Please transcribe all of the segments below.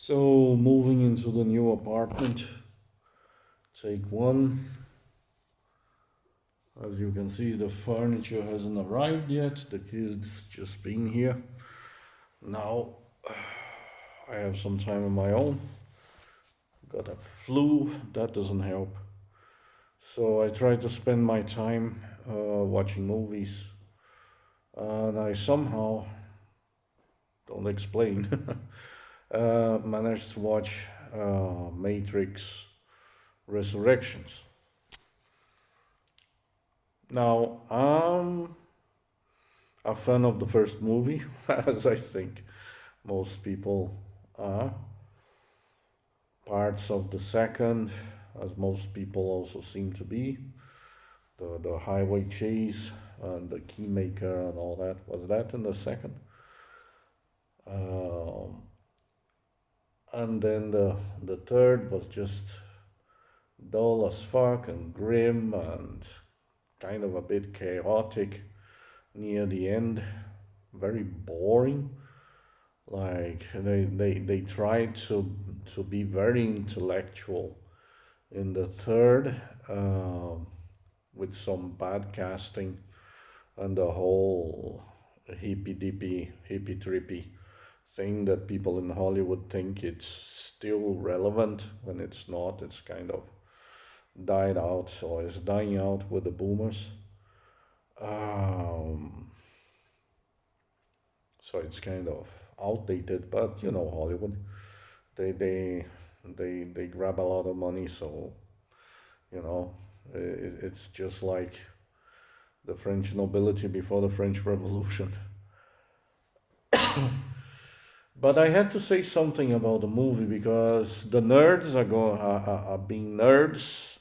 So, moving into the new apartment, take one. As you can see, the furniture hasn't arrived yet. The kids just been here. Now, I have some time on my own. Got a flu, that doesn't help. So, I try to spend my time watching movies. And I somehow, don't explain, managed to watch Matrix Resurrections. Now, I'm a fan of the first movie, as I think most people are. Parts of the second, as most people also seem to be. The highway chase and the keymaker and all that. Was that in the second? Um, and then the third was just dull as fuck and grim and kind of a bit chaotic near the end. Very boring. Like they tried to be very intellectual in the third, with some bad casting and the whole hippy dippy hippy trippy thing that people in Hollywood think it's still relevant when it's not. It's kind of died out or is dying out with the boomers. Um, so it's kind of outdated, but you know Hollywood. they they they grab a lot of money, so you know it's just like the French nobility before the French Revolution. But I had to say something about the movie because the nerds are being nerds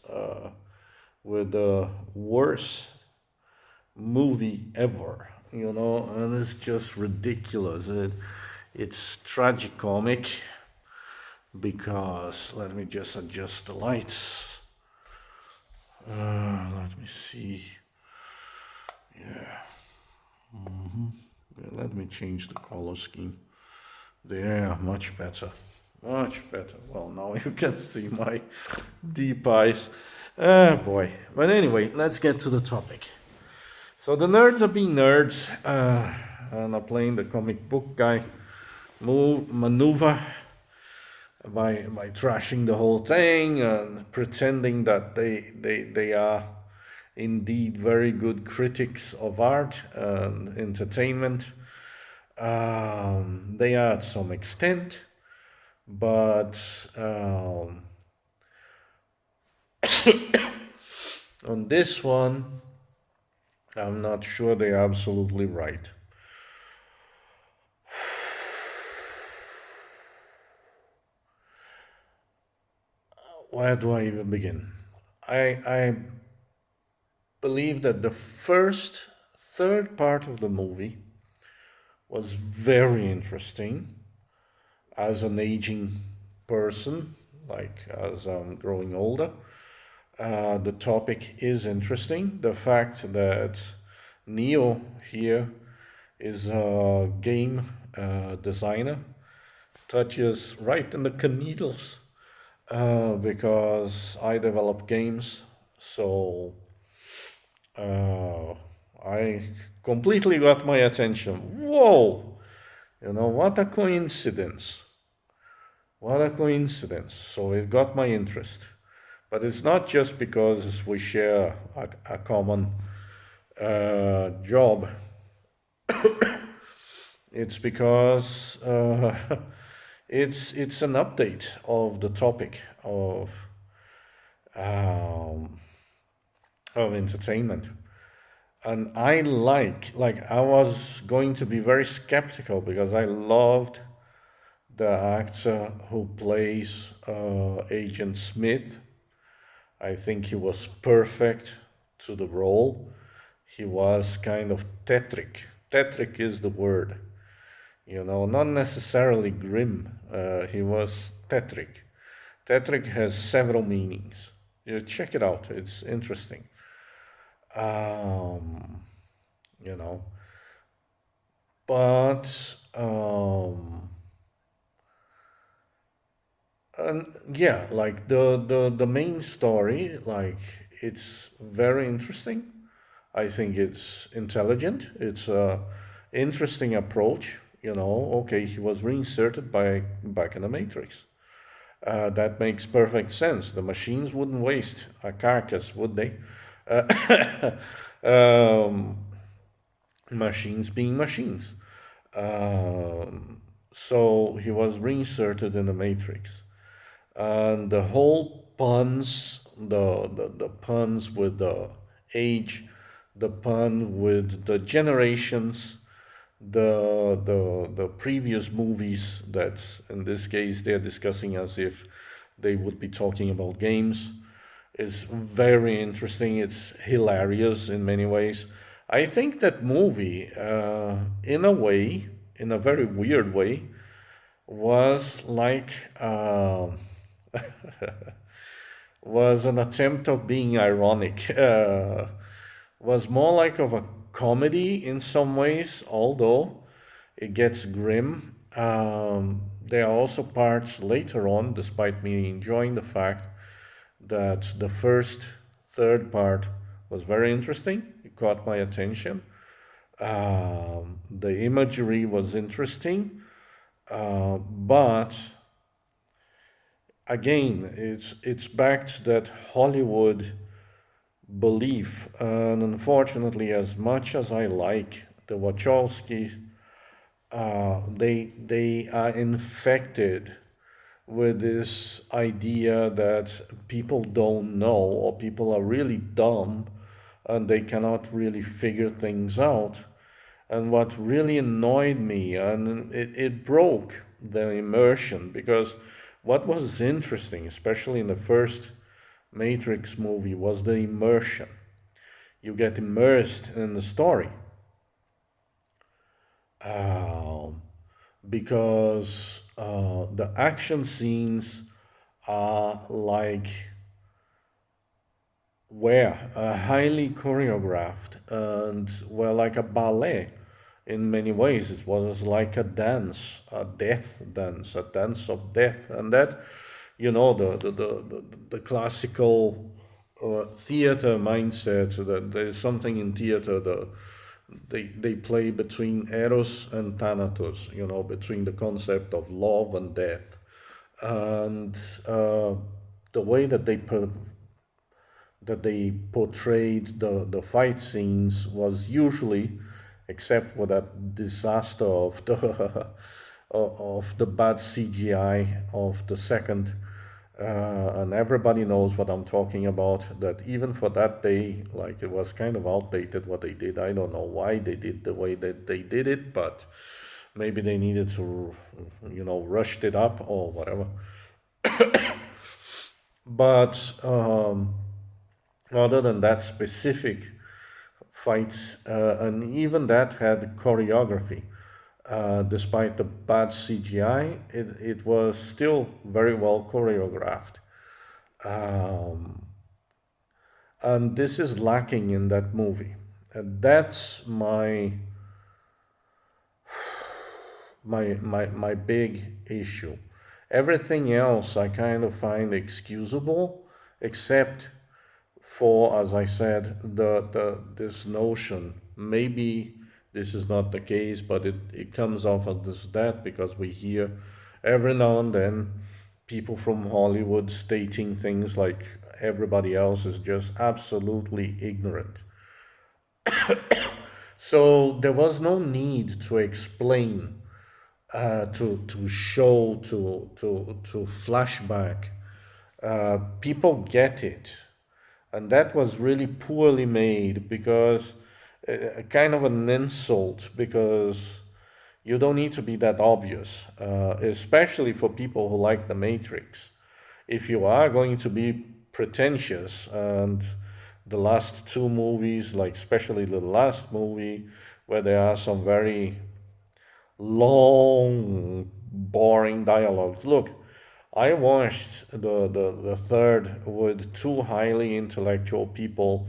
with the worst movie ever, and it's just ridiculous. It's tragicomic because let me just adjust the lights. Let me see. Yeah. hmm Yeah, let me change the color scheme. There, much better. Much better. Well, now you can see my deep eyes. Ah, boy. But anyway, let's get to the topic. So the nerds are being nerds, and are playing the comic book guy maneuver by trashing the whole thing and pretending that they are indeed very good critics of art and entertainment. They are at some extent, but on this one, I'm not sure they're absolutely right. Where do I even begin? I believe that the third part of the movie was very interesting as an aging person, like as I'm growing older. The topic is interesting. The fact that Neo here is a game designer touches right in the needles because I develop games, so uh, I completely got my attention. Whoa! What a coincidence. What a coincidence. So it got my interest. But it's not just because we share a common job. It's because it's an update of the topic um, of entertainment. And I like I was going to be very skeptical because I loved the actor who plays Agent Smith. I think he was perfect to the role. He was kind of tetric. Tetric is the word, not necessarily grim. He was tetric. Tetric has several meanings. You check it out, it's interesting. Um, you know, but And yeah, like the main story, like it's very interesting. I think it's intelligent. It's a interesting approach. You know, okay, he was reinserted by back in the Matrix. That makes perfect sense. The machines wouldn't waste a carcass, would they? Uh, um, Machines being machines. So he was reinserted in the Matrix, and the whole puns, the puns with the age, the pun with the generations, the previous movies that in this case they're discussing as if they would be talking about games is very interesting. It's hilarious in many ways. I think that movie, in a way, in a very weird way, was like was an attempt of being ironic. Was more like of a comedy in some ways, although it gets grim. There are also parts later on, despite me enjoying the fact that the first third part was very interesting. It caught my attention. The imagery was interesting, but again, it's back to that Hollywood belief, and unfortunately, as much as I like the Wachowski, they are infected with this idea that people don't know or people are really dumb and they cannot really figure things out. And what really annoyed me, and it broke the immersion, because what was interesting, especially in the first Matrix movie, was the immersion. You get immersed in the story. Um, because the action scenes are like were highly choreographed and were like a ballet in many ways. It was like a dance, a death dance, a dance of death, and that, you know, the classical theater mindset, that there's something in theater, they play between eros and thanatos, you know, between the concept of love and death, and the way that they portrayed the fight scenes was usually, except for that disaster of the of the bad CGI of the second, and everybody knows what I'm talking about. That even for that day, like it was kind of outdated what they did. I don't know why they did the way that they did it, but maybe they needed to, you know, rushed it up or whatever. But other than that specific fights, and even that had choreography. Despite the bad CGI, it was still very well choreographed. Um, and this is lacking in that movie. And that's my big issue. Everything else I kind of find excusable, except for, as I said, the this notion. Maybe this is not the case, but it comes off as that because we hear every now and then people from Hollywood stating things like everybody else is just absolutely ignorant. So there was no need to explain, to show, to flashback. People get it, and that was really poorly made because kind of an insult, because you don't need to be that obvious, especially for people who like the Matrix. If you are going to be pretentious, and the last two movies, like especially the last movie, where there are some very long, boring dialogues. Look, I watched the third with two highly intellectual people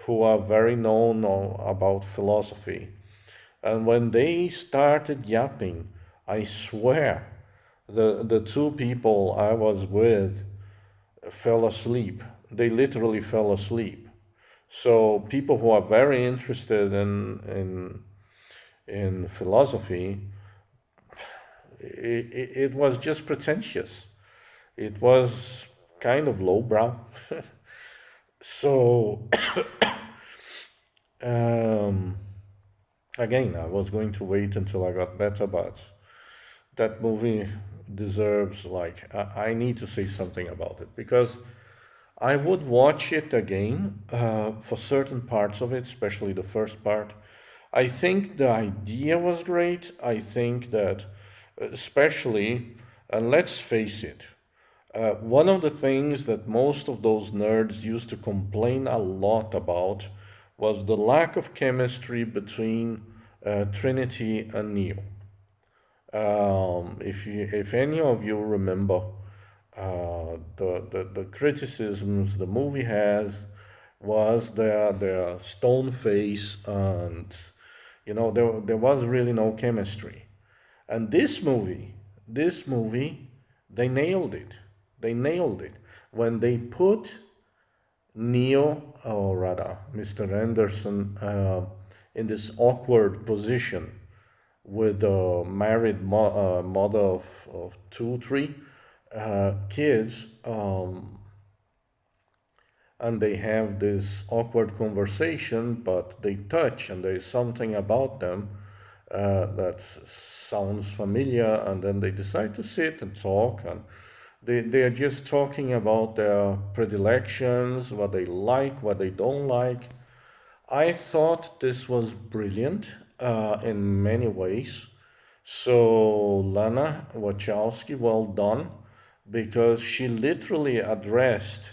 who are very known about philosophy. And when they started yapping, I swear The two people I was with fell asleep. They literally fell asleep. So people who are very interested in philosophy, it was just pretentious. It was kind of lowbrow. So um, again, I was going to wait until I got better, but that movie deserves, like, I need to say something about it because I would watch it again for certain parts of it, especially the first part. I think the idea was great. I think that, especially, and let's face it, one of the things that most of those nerds used to complain a lot about was the lack of chemistry between Trinity and Neo. If any of you remember the criticisms the movie has was their stone face, and there was really no chemistry. And this movie, they nailed it. They nailed it when they put Neo, or rather Mr. Anderson, in this awkward position with a married mother of two, three kids, and they have this awkward conversation, but they touch, and there's something about them that sounds familiar, and then they decide to sit and talk, and they are just talking about their predilections, what they like, what they don't like. I thought this was brilliant in many ways. So, Lana Wachowski, well done, because she literally addressed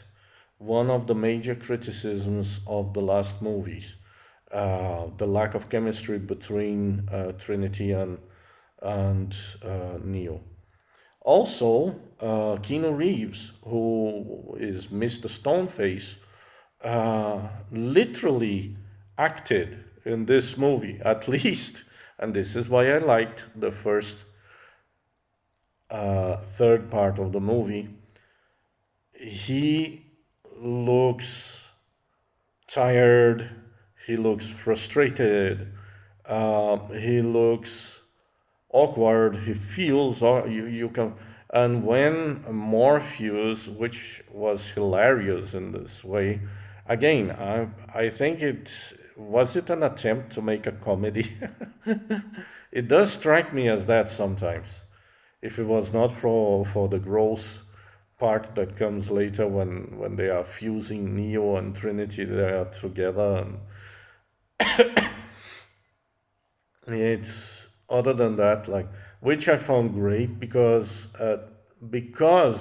one of the major criticisms of the last movies, the lack of chemistry between Trinity and Neo. Also, Keanu Reeves, who is Mr. Stoneface, literally acted in this movie, at least, and this is why I liked the first third part of the movie. He looks tired, he looks frustrated, he looks awkward, he feels, you can, and when Morpheus, which was hilarious in this way, again, I think it was it an attempt to make a comedy. It does strike me as that sometimes. If it was not for the gross part that comes later when they are fusing Neo and Trinity, they are together, and it's other than that, like, which I found great because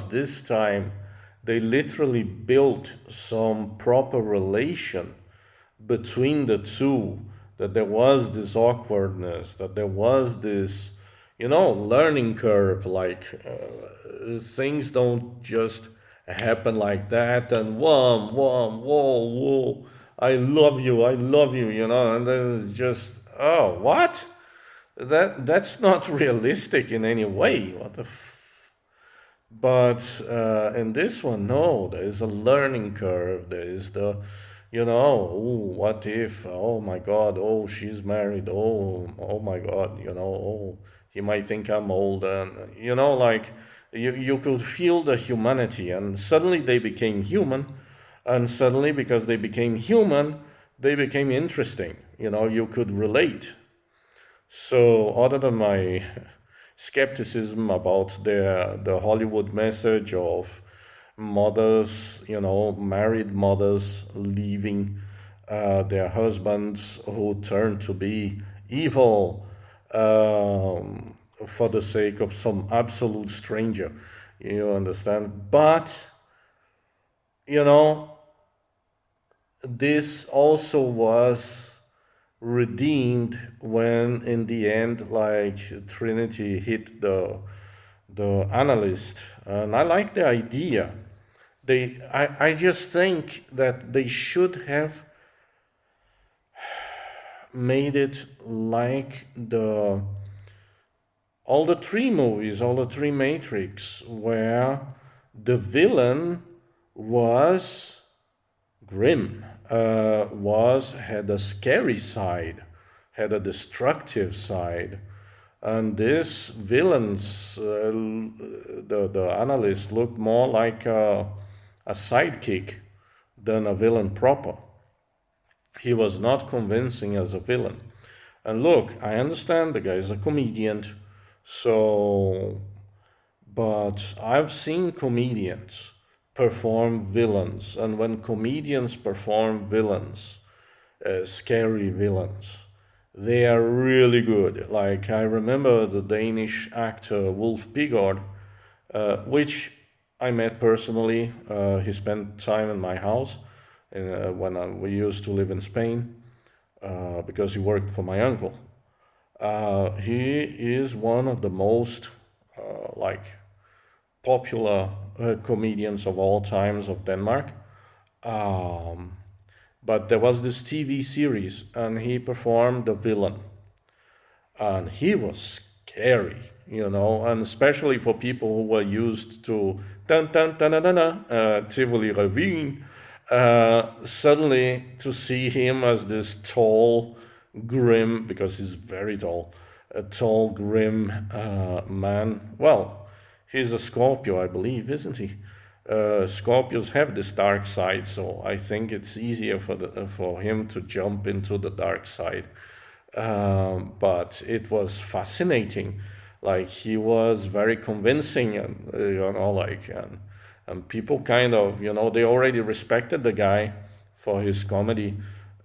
this time they literally built some proper relation between the two, that there was this awkwardness, that there was this, learning curve, like things don't just happen like that, and wham, wham, whoa, whoa, I love you, and then it's just, oh, what? That's not realistic in any way. What the but in this one, no, there is a learning curve. There is oh, what if? Oh my God, oh, she's married. Oh my God, oh, he might think I'm old. And, like, you could feel the humanity. And suddenly they became human. And suddenly, because they became human, they became interesting. You could relate. So, other than my skepticism about the Hollywood message of mothers, married mothers leaving their husbands who turn to be evil for the sake of some absolute stranger, you understand? But, you know, this also was redeemed when in the end, like, Trinity hit the analyst, and I like the idea. I just think that they should have made it like all the three movies, all the three Matrix, where the villain was grim, was had a scary side, had a destructive side, and this villains, the analyst looked more like a sidekick than a villain proper. He was not convincing as a villain. And look, I understand the guy is a comedian, so, but I've seen comedians perform villains, and when comedians perform villains, scary villains, they are really good. Like I remember the Danish actor Wolf Bigard, which I met personally. He spent time in my house when we used to live in Spain because he worked for my uncle. He is one of the most like popular comedians of all times of Denmark. Um, but there was this TV series, and he performed the villain, and he was scary, and especially for people who were used to dun dun dun dun dun, Tivoli Revyen, suddenly to see him as this tall, grim, because he's very tall, a tall, grim man. Well, he's a Scorpio, I believe, isn't he? Scorpios have this dark side, so I think it's easier for him to jump into the dark side. But it was fascinating. Like he was very convincing, and and people kind of, they already respected the guy for his comedy,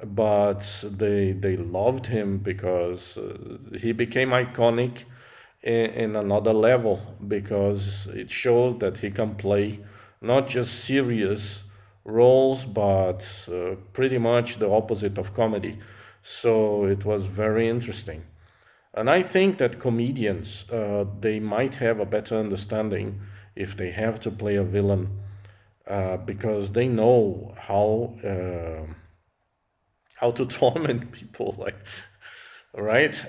but they loved him because he became iconic in another level because it shows that he can play not just serious roles, but pretty much the opposite of comedy. So it was very interesting. And I think that comedians, they might have a better understanding if they have to play a villain, because they know how to torment people. Like, right?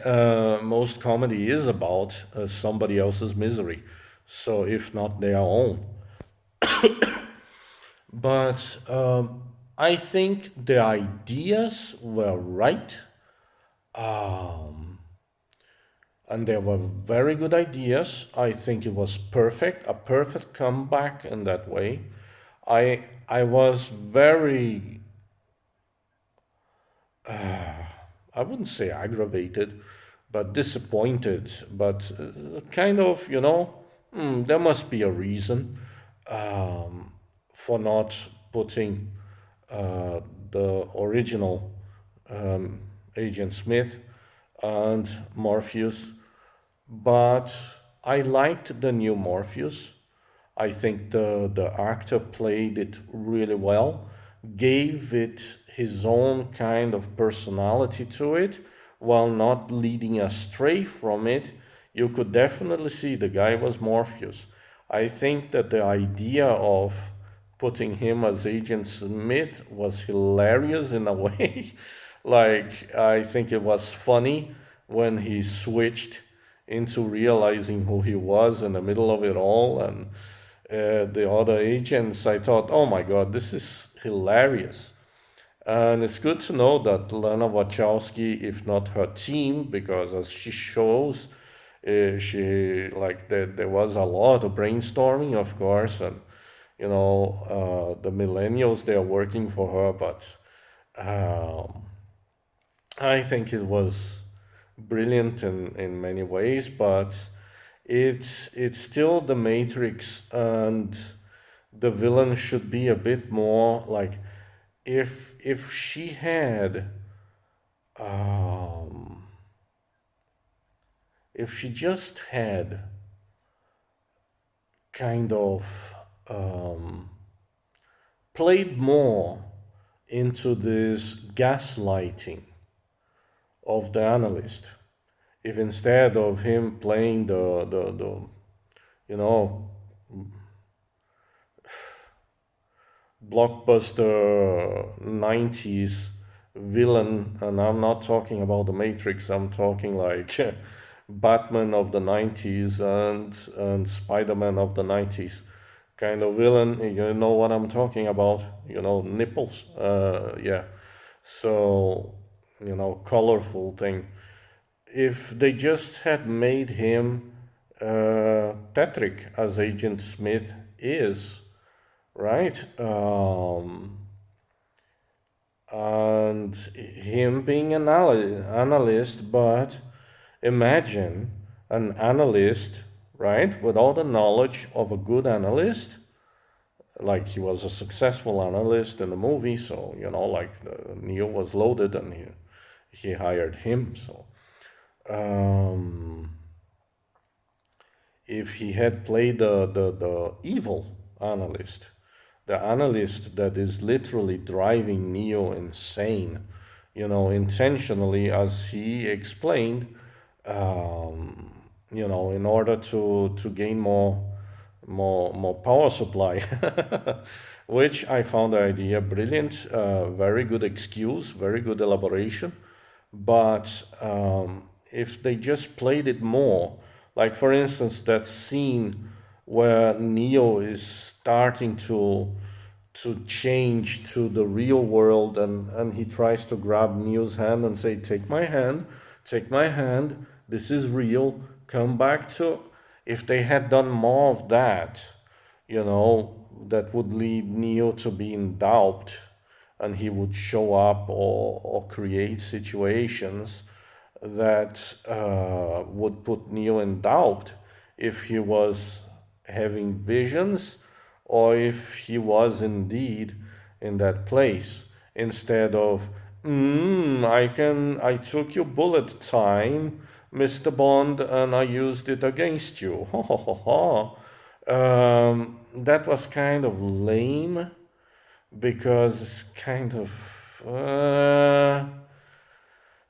Most comedy is about somebody else's misery, so if not their own. But I think the ideas were right. Um, and there were very good ideas. I think it was perfect, a perfect comeback in that way. I was very, uh, I wouldn't say aggravated, but disappointed. But kind of, there must be a reason for not putting uh, the original um, Agent Smith and Morpheus, but I liked the new Morpheus. I think the actor played it really well, gave it his own kind of personality to it, while not leading astray from it. You could definitely see the guy was Morpheus. I think that the idea of putting him as Agent Smith was hilarious in a way. Like, I think it was funny when he switched into realizing who he was in the middle of it all, and the other agents. I thought, oh my god, this is hilarious. And it's good to know that Lana Wachowski, if not her team, because as she shows, she like there was a lot of brainstorming, of course, and the millennials, they are working for her, but um, I think it was brilliant in many ways, but it's still the Matrix, and the villain should be a bit more like, if she had um, if she just had kind of um, played more into this gaslighting of the analyst, if instead of him playing the you know blockbuster 90s villain, and I'm not talking about the Matrix, I'm talking like Batman of the 90s and Spider-Man of the 90s kind of villain. You know what I'm talking about? Nipples. Yeah. So, colorful thing. If they just had made him Patrick as Agent Smith is, right? And him being an analyst, but imagine an analyst, right, with all the knowledge of a good analyst, like he was a successful analyst in the movie, so like Neo was loaded and he hired him. So um, if he had played the evil analyst, the analyst that is literally driving Neo insane, intentionally, as he explained, um, in order to gain more power supply, which I found the idea brilliant, very good excuse, very good elaboration. But if they just played it more, like for instance, that scene where Neo is starting to change to the real world and he tries to grab Neo's hand and say, take my hand, this is real, come back to. If they had done more of that, that would lead Neo to be in doubt and he would show up or create situations that would put Neo in doubt if he was having visions or if he was indeed in that place, instead of I took your bullet time, Mr. Bond, and I used it against you. That was kind of lame because it's kind of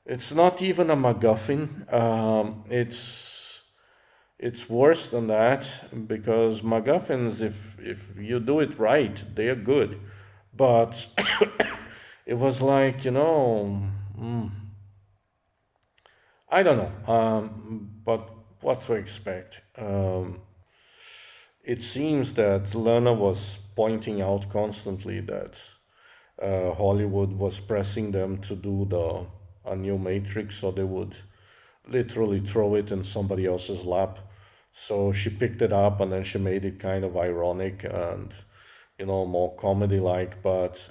it's not even a MacGuffin. It's worse than that because MacGuffins, if you do it right, they're good. But it was like, I don't know. But what to expect? It seems that Lerner was pointing out constantly that Hollywood was pressing them to do a new Matrix, so they would literally throw it in somebody else's lap. So she picked it up and then she made it kind of ironic and more comedy like. But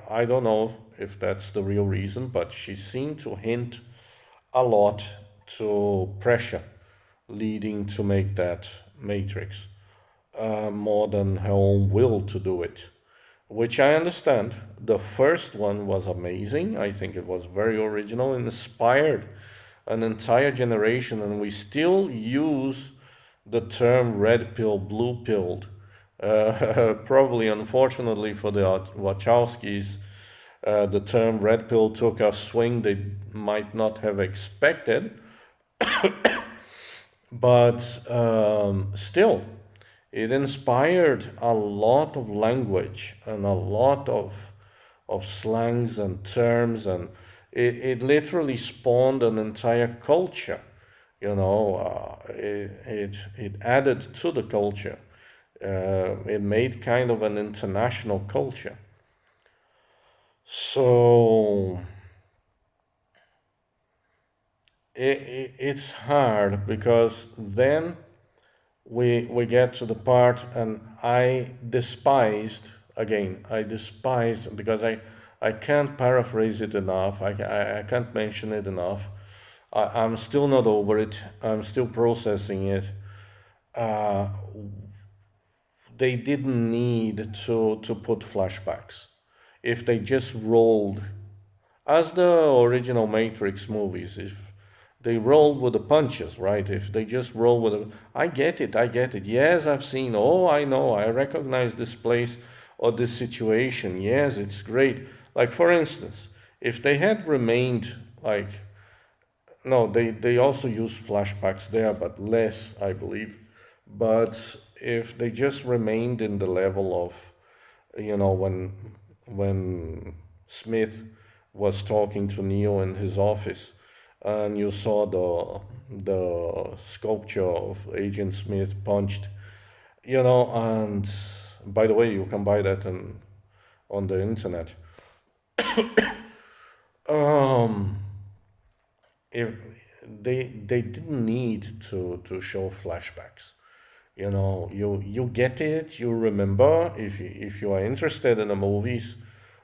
I don't know if that's the real reason, but she seemed to hint a lot to pressure leading to make that Matrix, more than her own will to do it, which I understand. The first one was amazing. I think it was very original and inspired an entire generation, and we still use the term red pill, blue pilled. Probably, unfortunately for the Wachowskis, the term red pill took a swing they might not have expected, but still, it inspired a lot of language and a lot of slangs and terms, and it literally spawned an entire culture. It added to the culture. It made kind of an international culture. So it's hard because then we get to the part, and I despised because I can't paraphrase it enough. I can't mention it enough. I'm still not over it. I'm still processing it. Uh, they didn't need to put flashbacks. If they just rolled, as the original Matrix movies, if they roll with the punches, right? If they just roll with the, I get it. Yes, I've seen, oh, I know, I recognize this place or this situation. Yes, it's great. Like, for instance, if they had remained like, no, they also use flashbacks there, but less, I believe. But if they just remained in the level of, when Smith was talking to Neo in his office, and you saw the sculpture of Agent Smith punched, and by the way, you can buy that on the internet. Um, if they didn't need to show flashbacks. You get it, you remember if you are interested in the movies,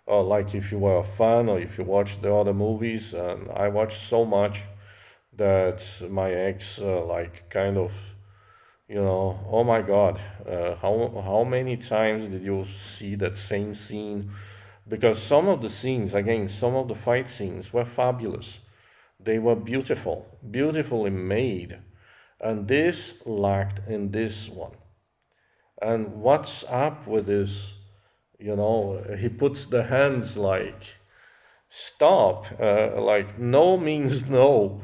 or like if you were a fan or if you watched the other movies. And I watched so much that my ex like kind of, oh my God, how many times did you see that same scene? Because some of the scenes, again, some of the fight scenes were fabulous. They were beautiful, beautifully made, and this lacked in this one. And what's up with this? He puts the hands like, stop, like no means no.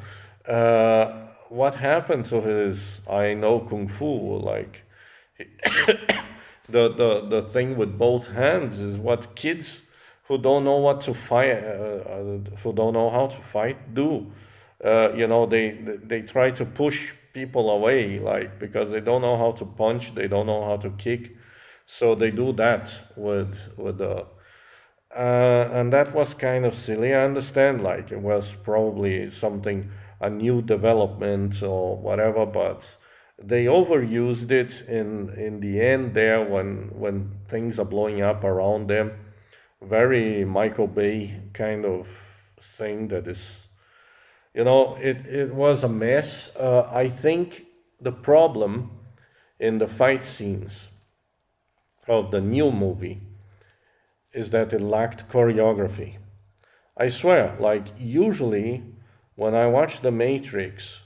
What happened to his I know kung fu? Like the thing with both hands is what kids who don't know what to fight, who don't know how to fight, do. They try to push people away, like because they don't know how to punch, they don't know how to kick, so they do that with the and that was kind of silly. I understand, like it was probably something, a new development or whatever, but they overused it in the end there when things are blowing up around them. Very Michael Bay kind of thing that is, it was a mess. I think the problem in the fight scenes of the new movie is that it lacked choreography. I swear, like usually when I watch The Matrix,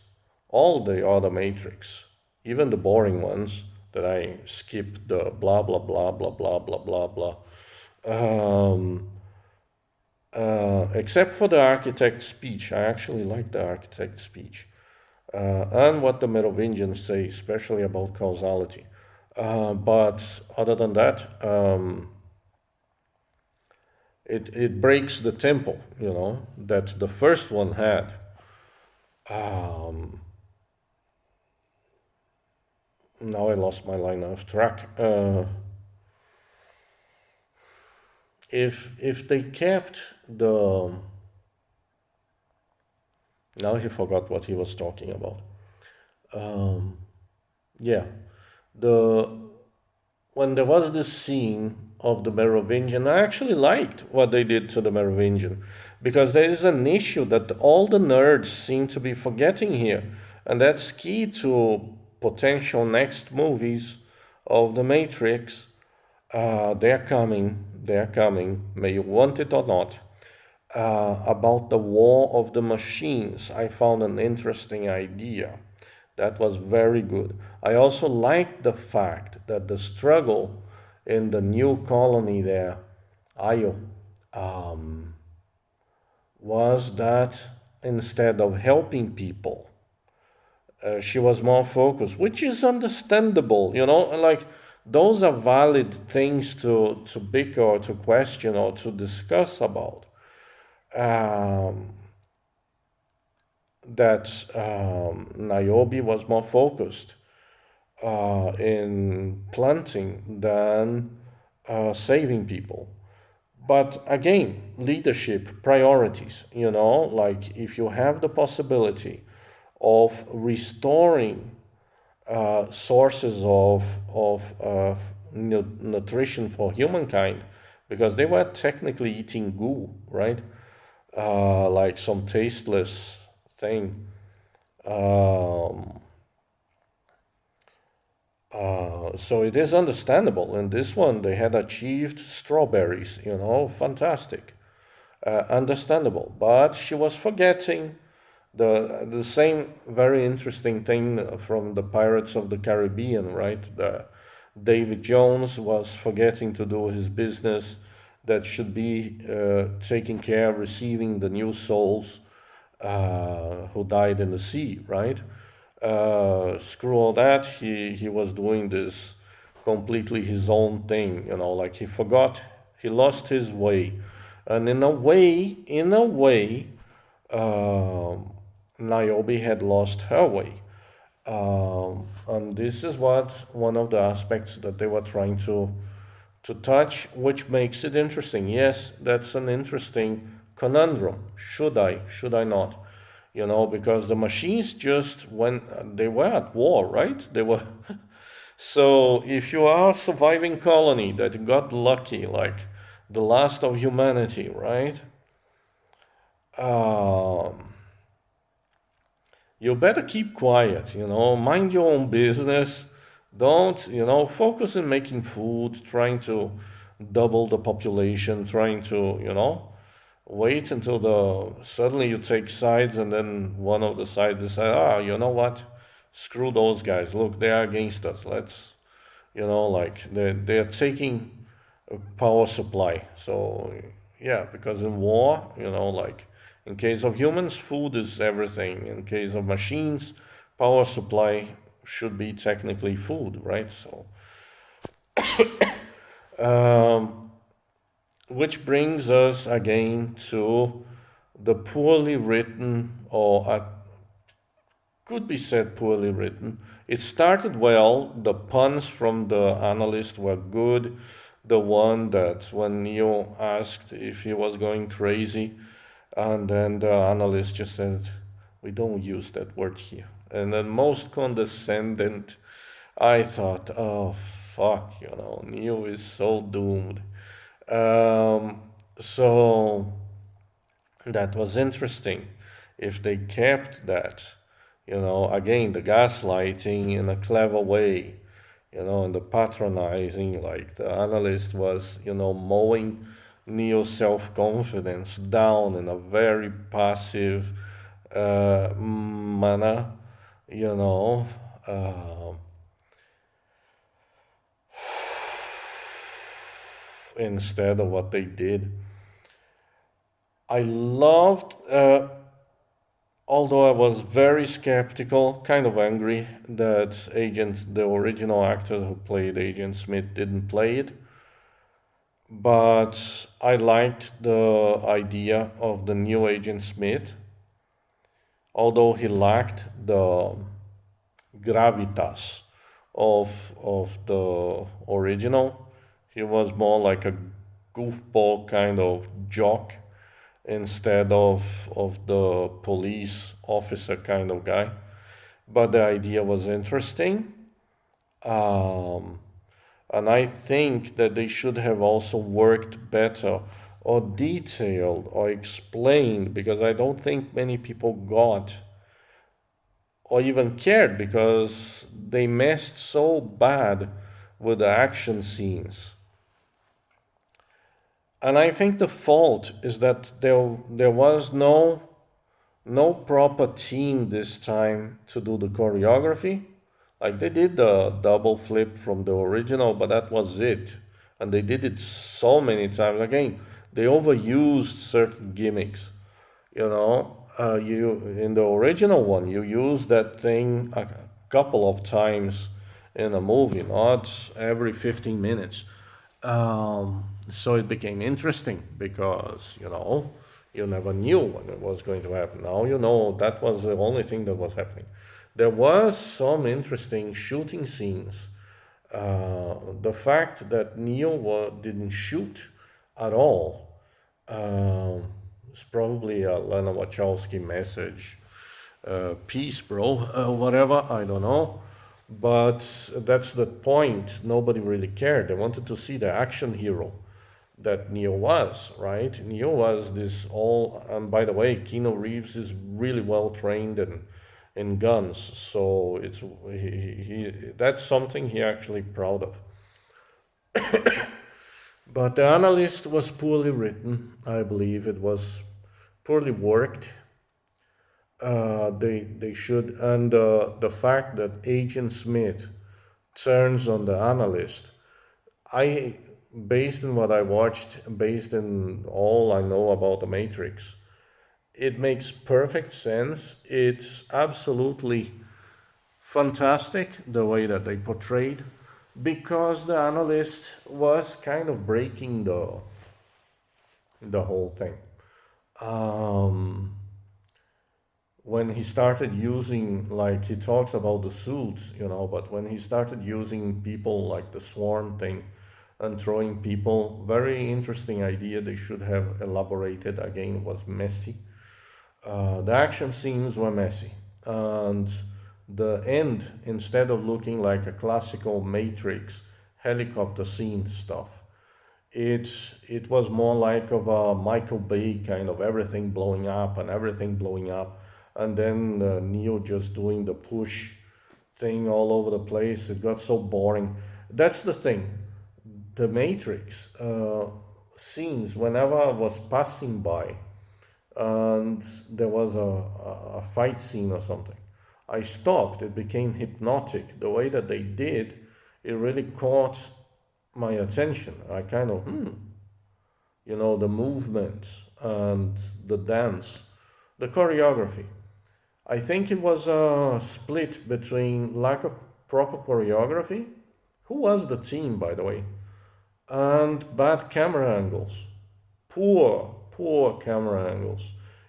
all the other Matrix, even the boring ones that I skip the blah blah blah blah blah blah blah blah, um, except for the architect's speech. I actually like the architect's speech and what the Merovingians say, especially about causality. But other than that, it breaks the tempo, that the first one had. Um, Now I lost my line of track. If they kept the, now he forgot what he was talking about. Um, yeah, the when there was this scene of the Merovingian, I actually liked what they did to the Merovingian because there is an issue that all the nerds seem to be forgetting here, and that's key to potential next movies of The Matrix. They're coming, they're coming, may you want it or not. About the war of the machines, I found an interesting idea. That was very good. I also liked the fact that the struggle in the new colony there, Ayo, um, was that instead of helping people, she was more focused, which is understandable, like those are valid things to bicker or to question or to discuss about. Um, that Niobe was more focused in planting than saving people. But again, leadership priorities, like if you have the possibility of restoring sources of nutrition for humankind, because they were technically eating goo, right? Like some tasteless thing. Um, so it is understandable. In this one, they had achieved strawberries, fantastic, understandable. But she was forgetting the same very interesting thing from the Pirates of the Caribbean, right? David Jones was forgetting to do his business that should be taking care, receiving the new souls who died in the sea, right? Screw all that. He was doing this completely his own thing, like he forgot, he lost his way, and in a way, um, Niobe had lost her way. And this is what one of the aspects that they were trying to touch, which makes it interesting. Yes, that's an interesting conundrum. Should I not? You know, because the machines just when they were at war, right? They were. So if you are a surviving colony that got lucky, like the last of humanity, right? Um, you better keep quiet, you know, mind your own business. Don't, you know, focus on making food, trying to double the population, trying to, you know, wait until the suddenly you take sides and then one of the sides decide, ah, you know what? Screw those guys. Look, they are against us. Let's, you know, like they're taking a power supply. So yeah, because in war, you know, like in case of humans, food is everything. In case of machines, power supply should be technically food, right? So um, which brings us again to the poorly written, or could be said poorly written. It started well. The puns from the analyst were good. The one that when Neo asked if he was going crazy, and then the analyst just said, "We don't use that word here." And then most condescendent, I thought, "Oh fuck, you know, Neo is so doomed." Um, so that was interesting. If they kept that, you know, again, the gaslighting in a clever way, you know, and the patronizing, like the analyst was, you know, mowing Neo's self-confidence down in a very passive manner, you know, uh, instead of what they did. I loved although I was very skeptical, kind of angry that the original actor who played Agent Smith didn't play it, but I liked the idea of the new Agent Smith, although he lacked the gravitas of the original. He was more like a goofball kind of jock instead of the police officer kind of guy. But the idea was interesting. Um, and I think that they should have also worked better or detailed or explained, because I don't think many people got or even cared, because they messed so bad with the action scenes. And I think the fault is that there was no proper team this time to do the choreography. Like they did the double flip from the original, but that was it. And they did it so many times. Again, they overused certain gimmicks. You know, you in the original one, you use that thing a couple of times in a movie, not every 15 minutes. So it became interesting because, you know, you never knew when it was going to happen. Now you know that was the only thing that was happening. There was some interesting shooting scenes. The fact that Neo didn't shoot at all it's probably a Lena Wachowski message. Peace, bro. Whatever, I don't know. But that's the point. Nobody really cared. They wanted to see the action hero that Neo was, right? Neo was this all. And by the way, Keanu Reeves is really well trained in guns, so that's something he actually proud of. But the analyst was poorly written. I believe it was poorly worked. They should, and the fact that Agent Smith turns on the analyst. I, based on what I watched, based on all I know about the Matrix, it makes perfect sense. It's absolutely fantastic the way that they portrayed, because the analyst was kind of breaking the whole thing. Um, when he started using, like, he talks about the suits, but when he started using people like the swarm thing and throwing people, very interesting idea. They should have elaborated. Again, it was messy. The action scenes were messy, and the end, instead of looking like a classical Matrix helicopter scene stuff, it it was more like of a Michael Bay kind of everything blowing up and everything blowing up, and then Neo just doing the push thing all over the place. It got so boring. That's the thing. The Matrix scenes, whenever I was passing by and there was a fight scene or something, I stopped. It became hypnotic. The way that they did, it really caught my attention. I kind of, the movement and the dance, the choreography. I think it was a split between lack of proper choreography. Who was the team, by the way? And bad camera angles. Poor camera angles.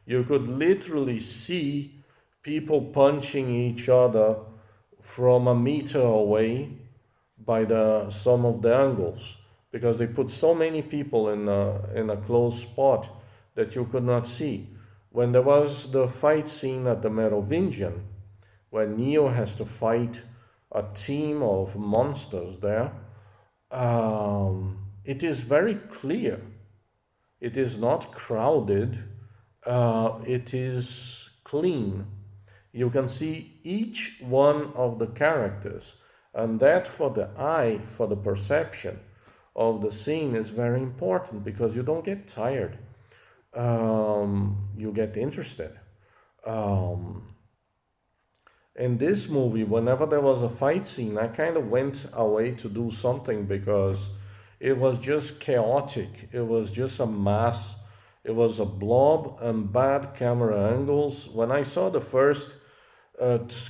You could literally see people punching each other from a meter away by the some of the angles, because they put so many people in a close spot that you could not see. When there was the fight scene at the Merovingian, where Neo has to fight a team of monsters there, it is very clear. It is not crowded. It is clean. You can see each one of the characters, and that for the eye, for the perception of the scene is very important, because you don't get tired. You get interested. Um, in this movie, whenever there was a fight scene, I kind of went away to do something, because it was just chaotic. It was just a mass. It was a blob and bad camera angles. When I saw the first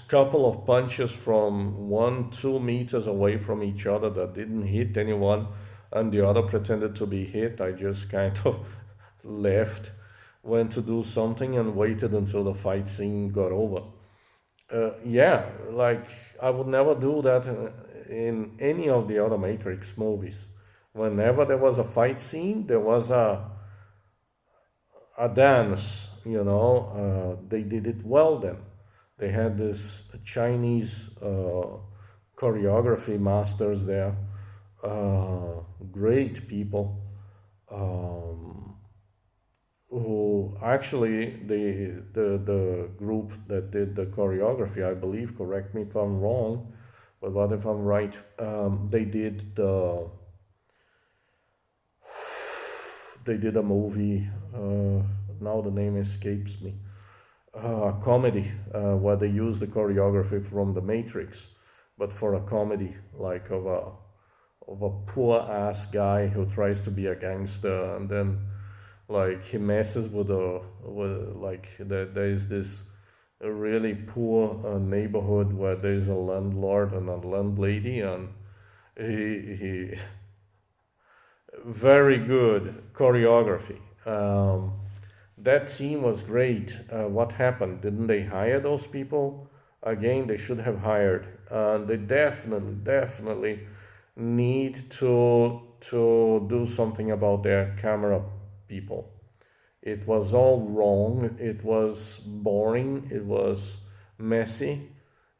couple of punches from 1, 2 meters away from each other that didn't hit anyone, and the other pretended to be hit, I just kind of left, went to do something, and waited until the fight scene got over. Yeah, like, I would never do that in any of the other Matrix movies. Whenever there was a fight scene, there was a dance, they did it well then. They had this Chinese choreography masters there, great people, um, who actually, the group that did the choreography, I believe, correct me if I'm wrong, but what if I'm right, they did a movie, now the name escapes me, a comedy, where they use the choreography from the Matrix, but for a comedy, like of a poor ass guy who tries to be a gangster, and then, like, he messes with, like, there is this really poor neighborhood where there is a landlord and a landlady, and he very good choreography. That team was great. What happened? Didn't they hire those people? Again, they should have hired. They definitely need to do something about their camera people. It was all wrong. It was boring. It was messy.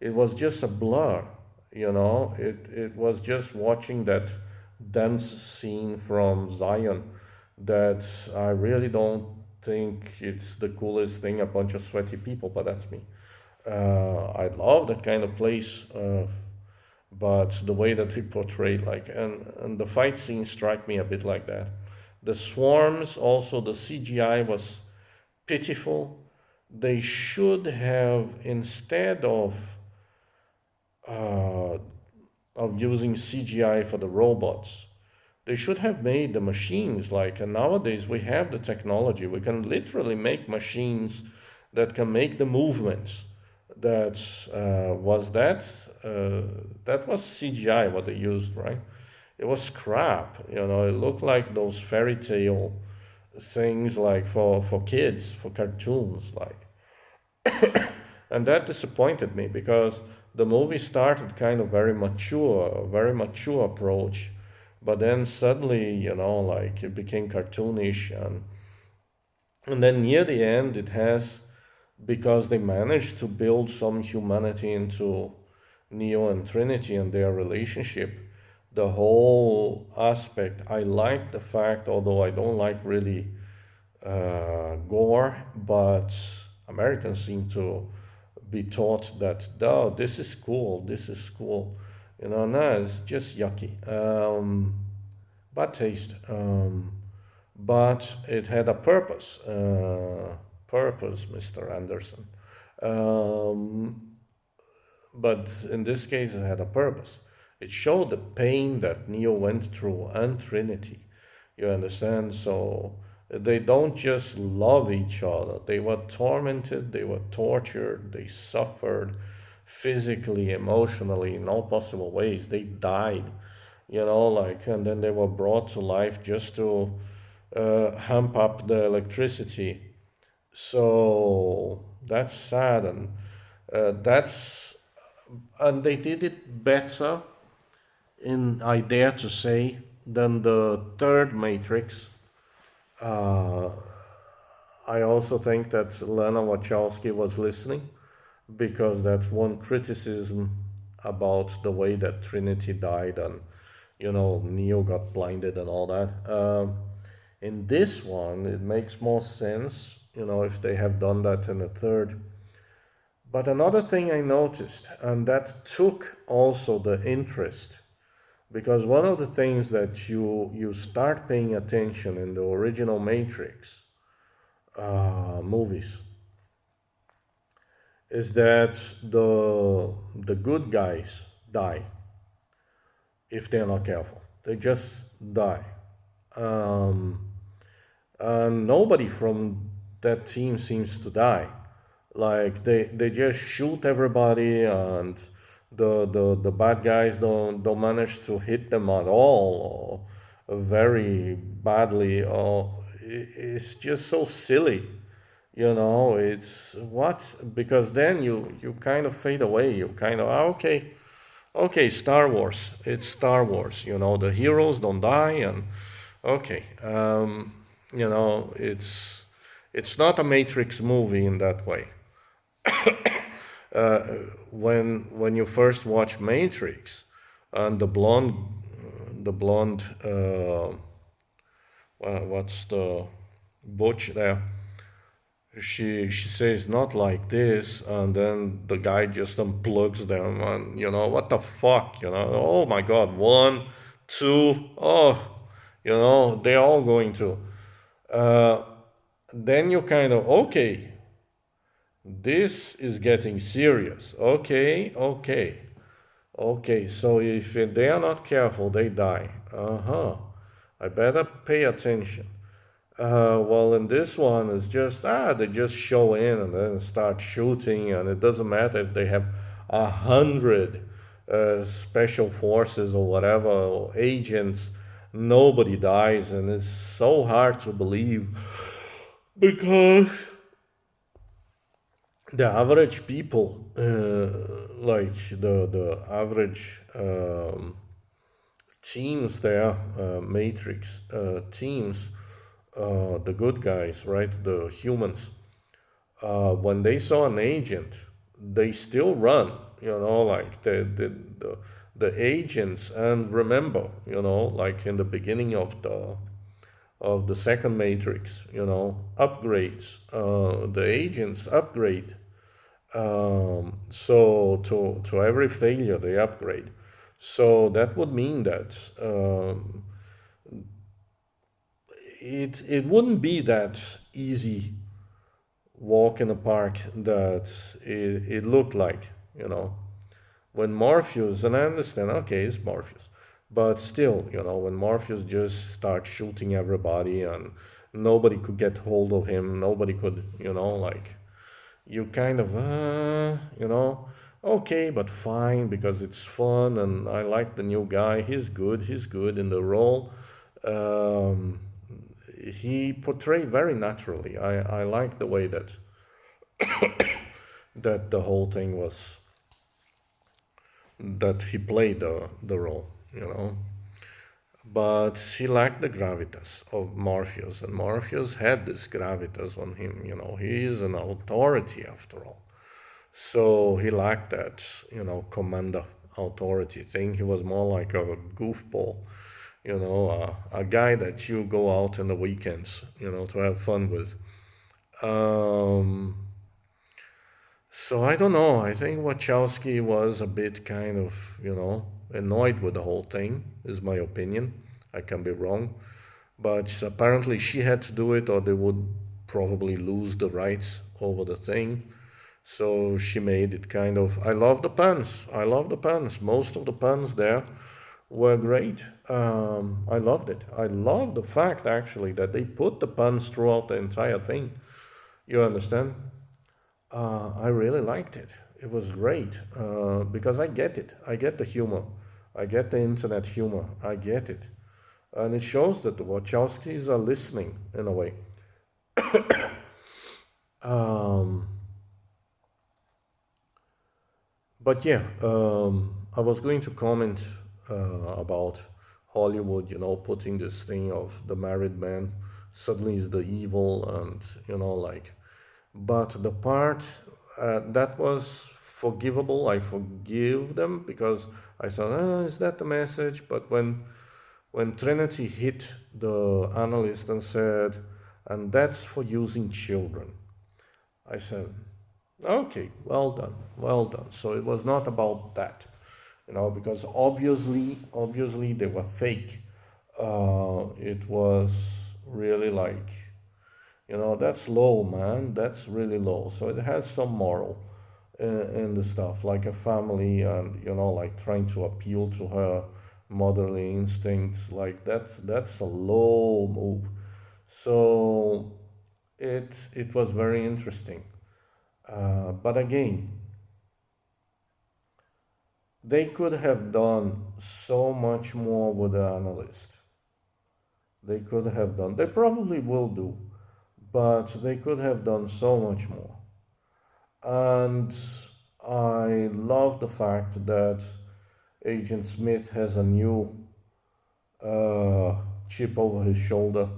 It was just a blur. It was just watching that dance scene from Zion that I really don't think it's the coolest thing, a bunch of sweaty people, but that's me. I love that kind of place, but the way that he portrayed, like, and the fight scenes strike me a bit like that. The swarms, also the CGI was pitiful. They should have, instead uh, of using CGI for the robots, they should have made the machines like, and nowadays we have the technology. We can literally make machines that can make the movements. That was that that was CGI what they used, right? It was crap. It looked like those fairy tale things, like for kids, for cartoons, like. And that disappointed me because the movie started kind of very mature, a very mature approach, but then suddenly, like it became cartoonish, and then near the end, it has, because they managed to build some humanity into Neo and Trinity and their relationship, the whole aspect. I like the fact, although I don't like really gore, but Americans seem to be taught that, oh, this is cool, this is cool. No, it's just yucky. Bad taste. But it had a purpose. Purpose, Mr. Anderson. Um, but in this case, it had a purpose. It showed the pain that Neo went through and Trinity. You understand? So they don't just love each other. They were tormented, they were tortured, they suffered physically, emotionally, in all possible ways. They died, like, and then they were brought to life just to hump up the electricity. So that's sad, and they did it better, in I dare to say, than the third Matrix. Uh, I also think that Lana Wachowski was listening, because that's one criticism about the way that Trinity died, and Neo got blinded and all that. In this one, it makes more sense, if they have done that in the third. But another thing I noticed, and that took also the interest, because one of the things that you start paying attention in the original Matrix movies is that the good guys die if they're not careful. They just die. Um, and nobody from that team seems to die. Like they just shoot everybody, and the bad guys don't manage to hit them at all, or very badly, or it's just so silly. It's what, because then you kind of fade away. You kind of, okay, okay, Star Wars. It's Star Wars. The heroes don't die, and okay, it's not a Matrix movie in that way. uh, when you first watch Matrix, and the blonde, what's the butch there? She says not like this, and then the guy just unplugs them, and what the fuck, oh my god, one, two, oh, they're all going to. Uh, then you kind of, okay, this is getting serious. Okay, okay, okay. So if they are not careful, they die. Uh huh. I better pay attention. Well, in this one, it's just they just show in and then start shooting, and it doesn't matter if they have 100 special forces or whatever, or agents. Nobody dies, and it's so hard to believe, because the average people, like the average teams there, Matrix teams, the good guys, right, the humans, when they saw an agent, they still run, like the agents. And remember, like in the beginning of the second Matrix, upgrades, the agents upgrade. So to every failure they upgrade. So that would mean that it wouldn't be that easy walk in a park that it looked like, when Morpheus, and I understand, okay, it's Morpheus, but still, when Morpheus just starts shooting everybody, and nobody could get hold of him, nobody could, like, you kind of, okay, but fine, because it's fun, and I like the new guy. He's good in the role. Um, he portrayed very naturally. I like the way that that the whole thing was that he played the role, you know. But he lacked the gravitas of Morpheus, and Morpheus had this gravitas on him, you know. He is an authority after all. So he lacked that, you know, commander authority thing. He was more like a goofball, you know, a guy that you go out in the weekends, you know, to have fun with. Um, so I don't know. I think Wachowski was a bit kind of, you know, annoyed with the whole thing, is my opinion. I can be wrong. But apparently she had to do it, or they would probably lose the rights over the thing. So she made it kind of. I love the puns. I love the puns. Most of the puns there were great. I loved it. I love the fact actually that they put the puns throughout the entire thing. You understand? I really liked it. It was great because I get it. I get the humor. I get the internet humor. I get it. And it shows that the Wachowskis are listening in a way. Um, but yeah, I was going to comment about Hollywood, you know, putting this thing of the married man suddenly is the evil, and you know, like, but the part that was forgivable, I forgive them because I thought, is that the message? But when Trinity hit the analyst and said, and that's for using children, I said, okay, well done, well done. So it was not about that, you know, because obviously they were fake. It was really like, you know, that's low, man. That's really low. So it has some moral in the stuff, like a family, and you know, like trying to appeal to her motherly instincts. Like that's a low move. So it was very interesting. But again, they could have done so much more with the analyst. They could have done. They probably will do, but they could have done so much more. And I love the fact that Agent Smith has a new uh, chip over his shoulder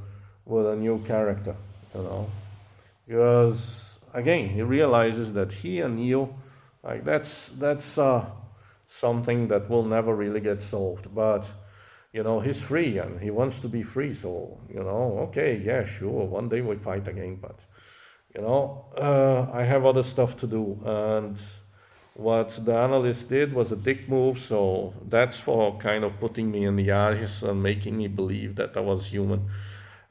with a new character, you know, because again he realizes that he and Neo, like that's something that will never really get solved. But you know he's free and he wants to be free, so you know, okay, yeah, sure, one day we fight again, but you know, I have other stuff to do. And what the analyst did was a dick move, so that's for kind of putting me in the ice and making me believe that I was human.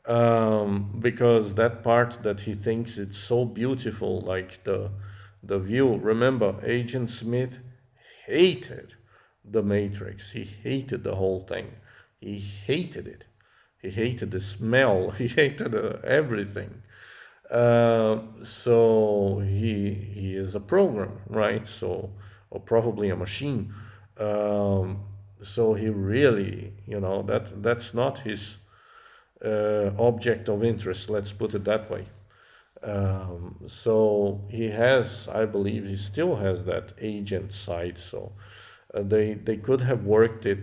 Because that part that he thinks it's so beautiful, like the view. Remember, Agent Smith hated the Matrix. He hated the whole thing. He hated it. He hated the smell. He hated everything. So he is a program, right? So, or probably a machine. Um, so he really, you know, that's not his object of interest. Let's put it that way. So he has, I believe, he still has that agent side. So they could have worked it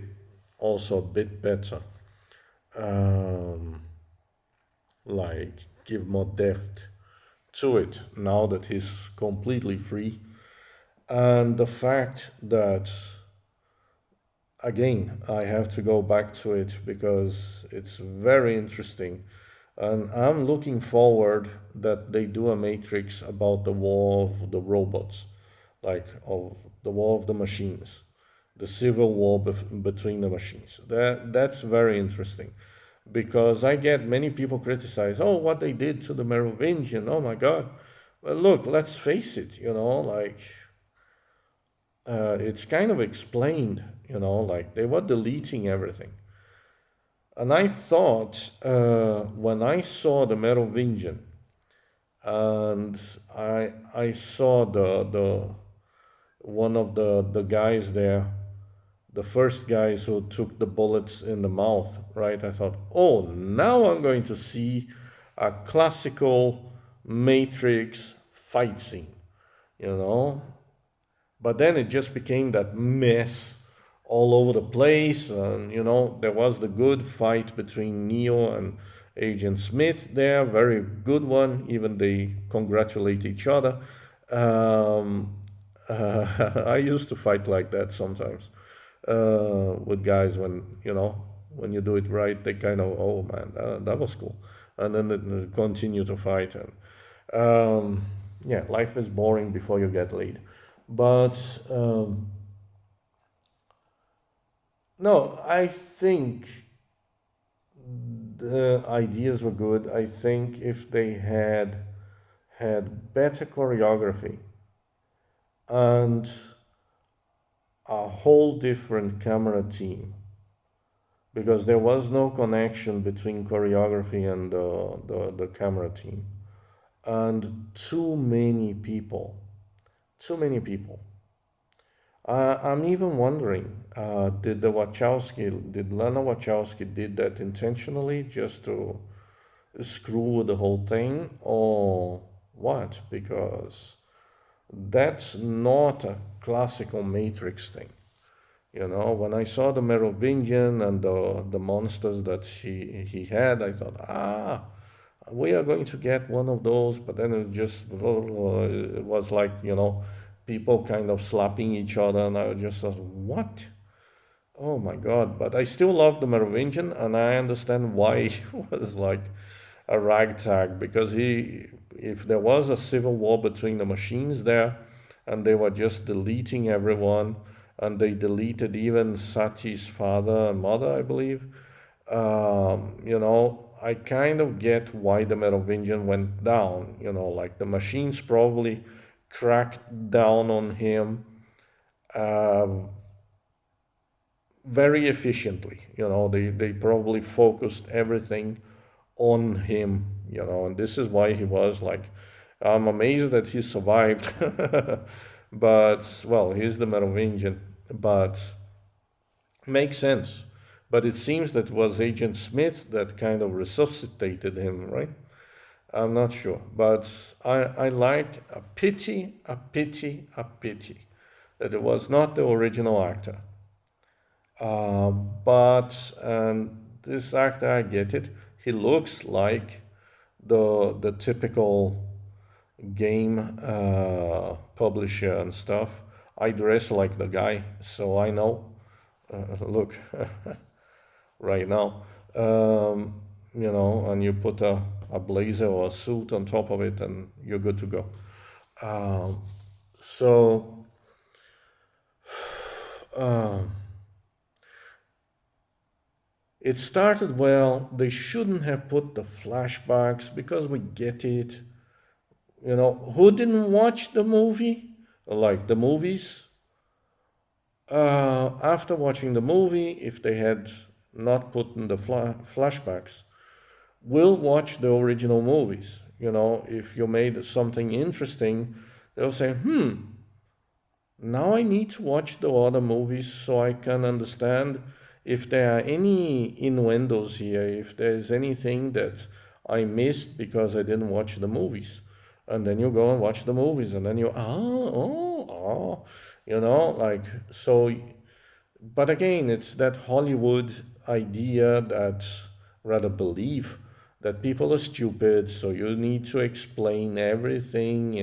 also a bit better, um, like give more depth to it now that he's completely free. And the fact that, again, I have to go back to it because it's very interesting. And I'm looking forward that they do a Matrix about the war of the robots, like of the war of the machines, the civil war between the machines. That's very interesting because I get many people criticize, oh, what they did to the Merovingian, oh my God. Well, look, let's face it, you know, like it's kind of explained, you know, like they were deleting everything. And I thought when I saw the Merovingian and I saw the one of the guys there, the first guys who took the bullets in the mouth, right? I thought, oh, now I'm going to see a classical Matrix fight scene. you know. But then it just became that mess all over the place. And, there was the good fight between Neo and Agent Smith there, very good one. Even they congratulate each other. Um, I used to fight like that sometimes with guys when you do it right, they kind of, oh man, that was cool. And then they continue to fight. And yeah, life is boring before you get laid. But no, I think the ideas were good. I think if they had better choreography and a whole different camera team, because there was no connection between choreography and the camera team, and too many people. I'm even wondering, did Lana Wachowski did that intentionally just to screw with the whole thing, or what? Because that's not a classical Matrix thing. When I saw the Merovingian and the monsters that he had, I thought, we are going to get one of those. But then it was like, people kind of slapping each other, and I just thought, what? Oh my God! But I still love the Merovingian, and I understand why he was like a ragtag, because if there was a civil war between the machines there, and they were just deleting everyone, and they deleted even Sati's father and mother, I believe. I kind of get why the Merovingian went down. Like the machines probably cracked down on him uh, very efficiently. They probably focused everything on him, and this is why he was like, I'm amazed that he survived. But, well, he's the Merovingian, but makes sense. But it seems that it was Agent Smith that kind of resuscitated him, right? I'm not sure, but I liked a pity that it was not the original actor. But this actor, I get it. He looks like the typical game publisher and stuff. I dress like the guy, so I know. Look, right now, and you put a blazer or a suit on top of it, and you're good to go. Um, so, um, it started well. They shouldn't have put the flashbacks because we get it. Who didn't watch the movie? Like the movies? After watching the movie, if they had not put in the flashbacks, will watch the original movies. If you made something interesting, they'll say, now I need to watch the other movies so I can understand if there are any innuendos here, if there's anything that I missed because I didn't watch the movies. And then you go and watch the movies, and then like, so. But again, it's that Hollywood idea, that rather belief that people are stupid, so you need to explain everything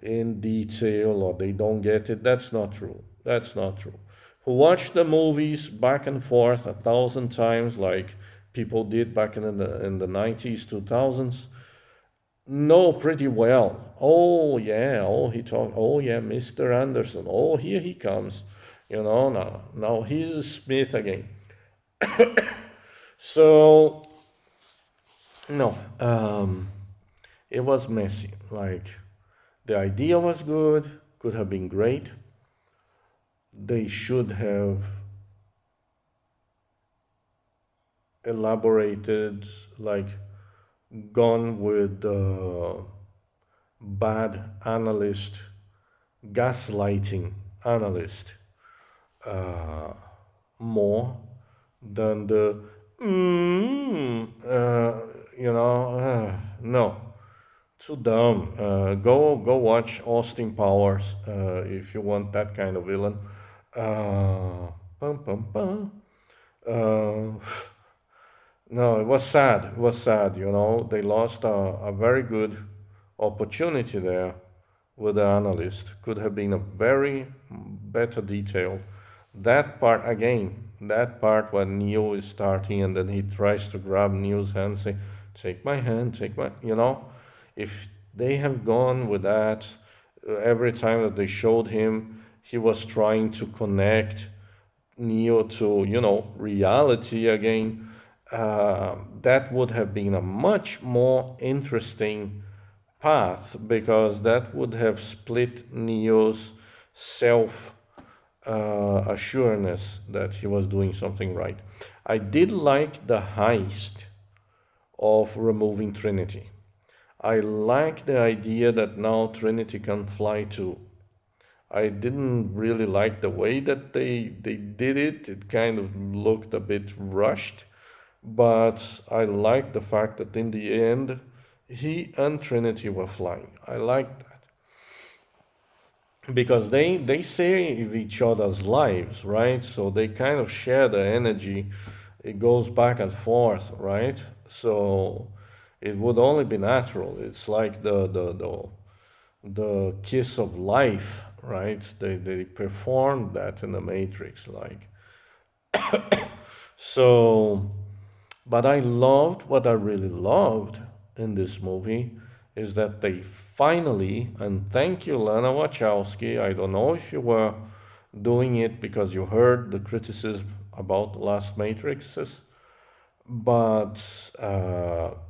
in detail, or they don't get it. That's not true. That's not true. Who watch the movies back and forth 1,000 times, like people did back in the 90s, 2000s, know pretty well. Oh yeah, oh he talk. Oh yeah, Mr. Anderson. Oh, here he comes. Now he's Smith again. So no, it was messy. Like the idea was good, could have been great. They should have elaborated, like gone with the bad analyst, gaslighting analyst uh, more than no. Too dumb. Go watch Austin Powers if you want that kind of villain. Pum, pum, pum. Uh, no, it was sad. It was sad. They lost a very good opportunity there with the analyst. Could have been a very better detail. That part again, that part when Neo is starting and then he tries to grab Neo's hand, say, "Take my hand, take my," if they have gone with that, every time that they showed him, he was trying to connect Neo to, reality again. That would have been a much more interesting path because that would have split Neo's self assuredness that he was doing something right. I did like the heist of removing Trinity. I like the idea that now Trinity can fly too. I didn't really like the way that they did it. It kind of looked a bit rushed, but I like the fact that in the end, he and Trinity were flying. I like that because they save each other's lives, right? So they kind of share the energy. It goes back and forth, right? So it would only be natural. It's like the kiss of life, right? They performed that in the Matrix, like so. But I loved what I really loved in this movie is that they finally, and thank you, Lana Wachowski. I don't know if you were doing it because you heard the criticism about the last Matrixes, but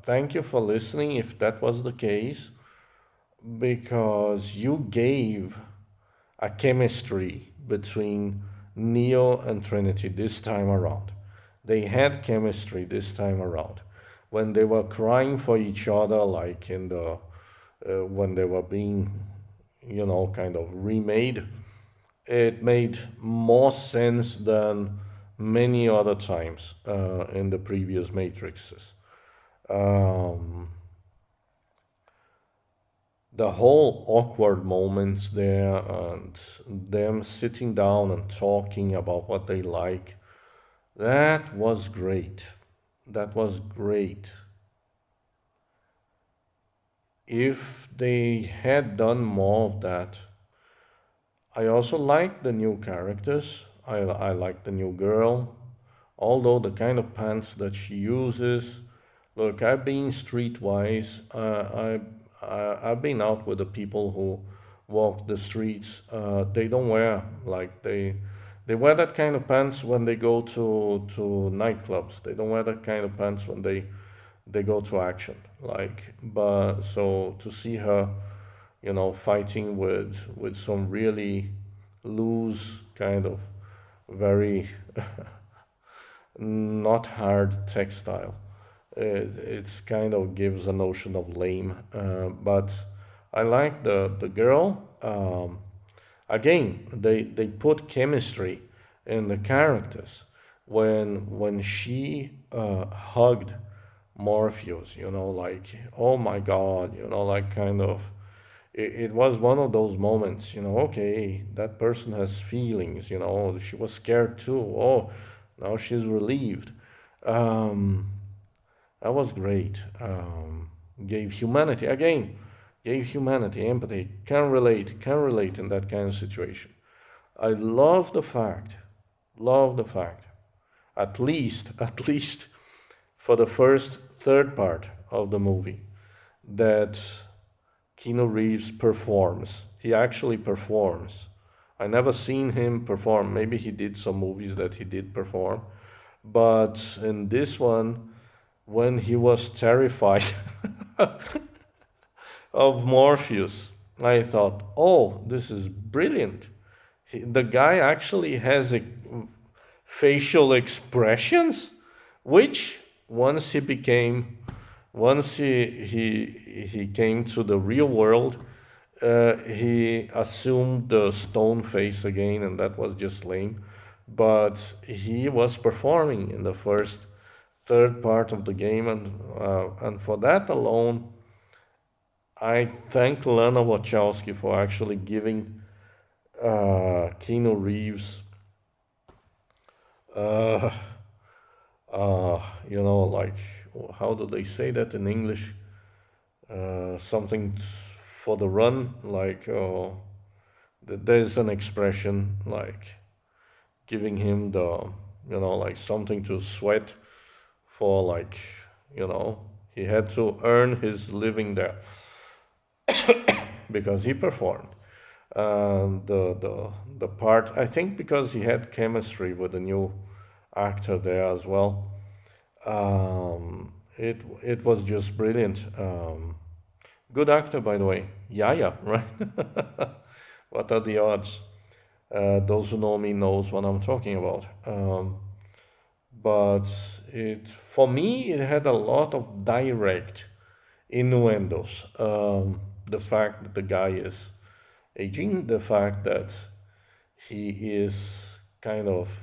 thank you for listening if that was the case, because you gave a chemistry between Neo and Trinity this time around. They had chemistry this time around. When they were crying for each other, like in the when they were being, kind of remade, it made more sense than many other times in the previous Matrixes. Um, the whole awkward moments there and them sitting down and talking about what they like, that was great. That was great. If they had done more of that, I also like the new characters. I like the new girl, although the kind of pants that she uses. Look, I've been streetwise. I've been out with the people who walk the streets. They don't wear like they wear that kind of pants when they go to nightclubs. They don't wear that kind of pants when they go to action. Like, but so to see her, fighting with some really loose kind of very not hard textile. It's kind of gives a notion of lame, but I like the girl. Again, they put chemistry in the characters when she hugged Morpheus. Like, oh my God, like kind of. It was one of those moments. Okay, that person has feelings. She was scared too. Oh, now she's relieved. Um, that was great. Gave humanity again, gave humanity, empathy, can relate in that kind of situation. I love the fact, at least for the first third part of the movie, that Keanu Reeves performs. He actually performs. I never seen him perform. Maybe he did some movies that he did perform, but in this one, when he was terrified of Morpheus, I thought, oh, this is brilliant. The guy actually has facial expressions, which once he became, once he came to the real world, he assumed the stone face again, and that was just lame. But he was performing in the first third part of the game, and for that alone, I thank Lana Wachowski for actually giving Keanu Reeves, uh, like, how do they say that in English? Something for the run, like, there's an expression like giving him like something to sweat for, like, you know, he had to earn his living there because he performed. The part, I think, because he had chemistry with the new actor there as well. It was just brilliant. Good actor, by the way. Yaya, right? What are the odds? Those who know me knows what I'm talking about. But for me, it had a lot of direct innuendos. The fact that the guy is aging, the fact that he is kind of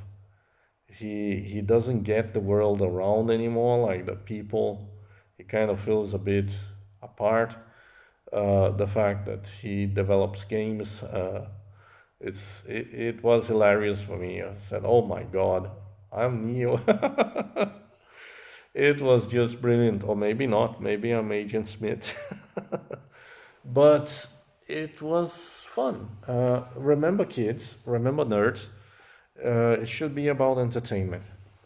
he doesn't get the world around anymore, like the people. He kind of feels a bit apart. The fact that he develops games, it was hilarious for me. I said, "Oh my God, I'm Neo." It was just brilliant, or maybe not. Maybe I'm Agent Smith. But it was fun. Remember, kids, remember, nerds, it should be about entertainment.